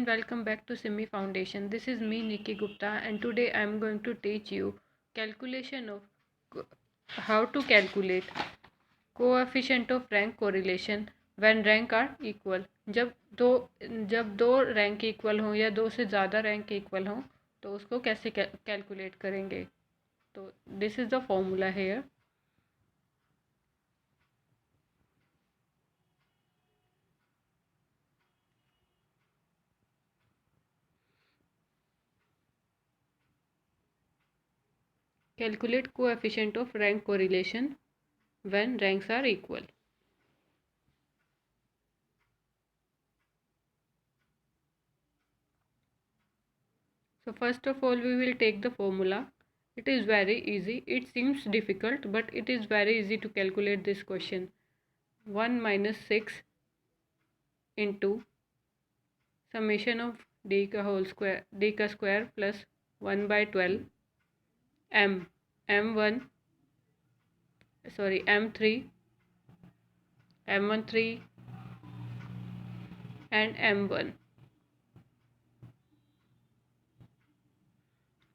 welcome back to Simi Foundation. This is me Nikki Gupta and today I am going to teach you calculation of how to calculate coefficient of rank correlation when rank are equal. जब दो rank equal हों या दो से ज़्यादा rank equal हों तो उसको कैसे कैलकुलेट करेंगे. तो this is the formula here. Calculate coefficient of rank correlation when ranks are equal. So first of all we will take the formula. It is very easy. It seems difficult but it is very easy to calculate this question. 1 minus 6 into summation of d का whole square d का square plus 1 by 12 m1 sorry m3 m13 and m1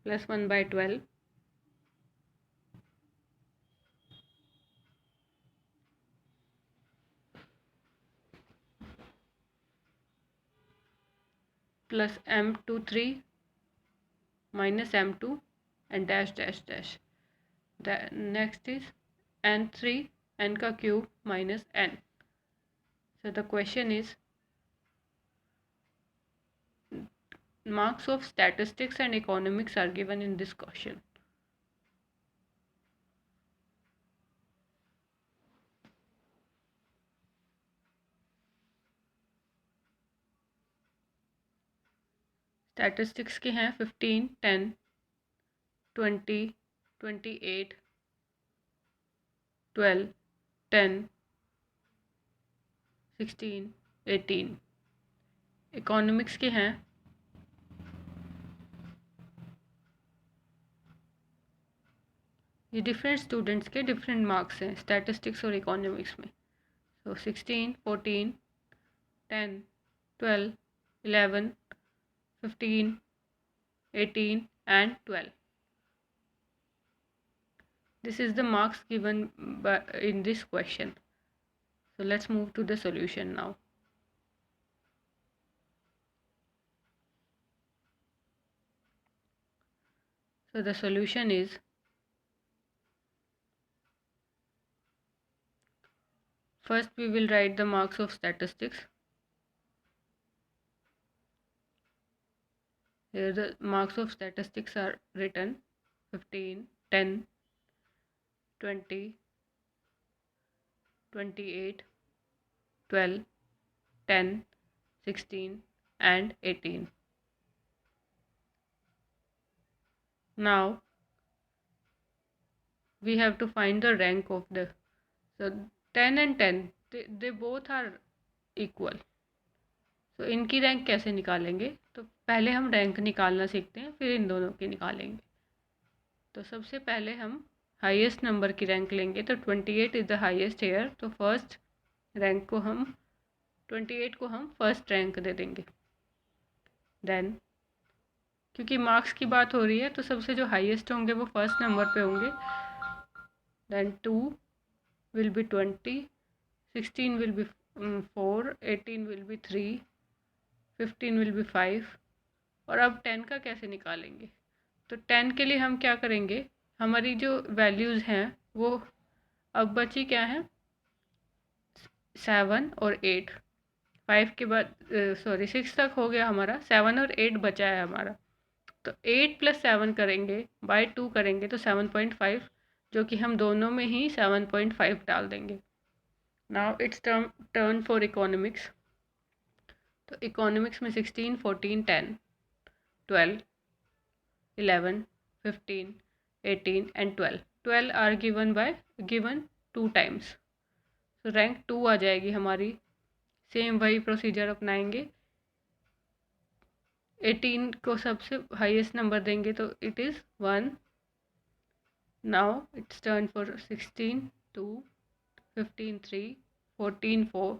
plus 1 by 12 plus m23 minus m2 and dash dash dash. The next is n3 n का cube minus n. So the question is marks of statistics and economics are given in this question. Statistics के हैं 15 10 20 28 12 10 16 18. Economics के हैं ये different students के different marks हैं statistics और economics में. सो 16 14 10 12 11 15 18 and 12. This is the marks given in this question. So let's move to the solution now. So the solution is first we will write the marks of statistics. Here the marks of statistics are written 15 10 20 28 12 10 16 and 18. Now we have to find the rank of the, so 10 and 10 they both are equal. So इनकी rank कैसे निकालेंगे. तो पहले हम rank निकालना सीखते हैं फिर इन दोनों की निकालेंगे. तो सबसे पहले हम हाईएस्ट नंबर की रैंक लेंगे. तो 28 इज़ द हाईएस्ट हेयर. तो फर्स्ट रैंक को हम 28 को हम फर्स्ट रैंक दे देंगे. देन क्योंकि मार्क्स की बात हो रही है तो सबसे जो हाईएस्ट होंगे वो फर्स्ट नंबर पे होंगे. Then 2 will be 20 16 will be 4 18 will be 3 15 will be 5. और अब 10 का कैसे निकालेंगे. तो 10 के लिए हम क्या करेंगे. हमारी जो वैल्यूज़ हैं वो अब बची क्या है 7 और 8. 5 के बाद सॉरी 6 तक हो गया हमारा. 7 और 8 बचा है हमारा. तो 8 + 7 करेंगे बाय 2 करेंगे तो 7.5 जो कि हम दोनों में ही 7.5 डाल देंगे. Now it's turn for economics. तो इकोनॉमिक्स में 16 14 10 12 11 15 18 and 12 are given 2 times. तो रैंक 2 आ जाएगी हमारी. सेम वही प्रोसीजर अपनाएंगे. 18 को सबसे हाईएस्ट नंबर देंगे तो it is 1. Now it's turn for 16 2 15 3 14 4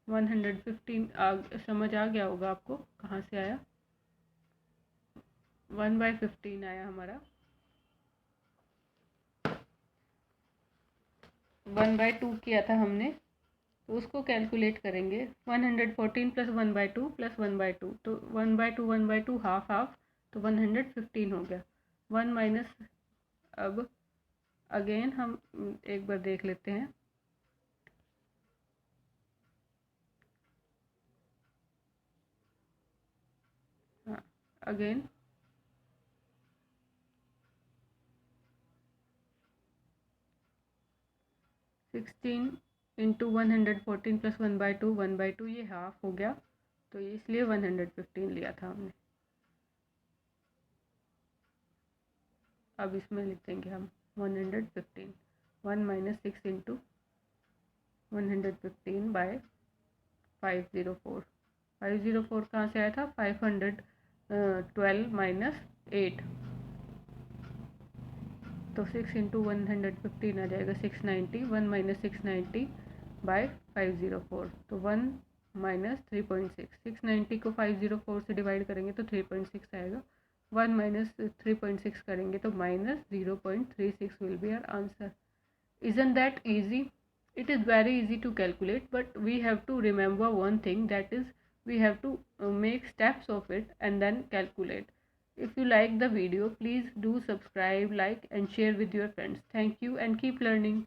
115 समझ आ गया होगा आपको कहाँ से आया। 1/15 आया हमारा। 1/2 किया था हमने, तो उसको कैलकुलेट करेंगे। 114 प्लस 1/2 प्लस 1/2, तो 1/2 1/2 हाफ हाफ, तो 115 हो गया। 1 माइनस, अब अगेन हम एक बार देख लेते हैं। हाँ, अगेन 16 इंटू 114 प्लस 1/2, 1/2 ये हाफ हो गया, तो ये इसलिए 115 लिया था हमने। अब इसमें लिख देंगे हम 115, 1 माइनस 6 इंटू 115 बाय 504। 504 कहाँ से आया था? 512 माइनस 8, तो 6 इंटू 115 आ जाएगा 690। 1 माइनस 690 बाय 504, तो 1 माइनस 3.6। 690 को 504 से डिवाइड करेंगे तो 3.6 आएगा। 1 माइनस 3.6 करेंगे तो minus 0.36 will be our answer. Isn't that easy? It is very easy to calculate, but we have to remember one thing, that is we have to make steps of it and then calculate. If you like the video, please do subscribe, like and share with your friends. Thank you and keep learning.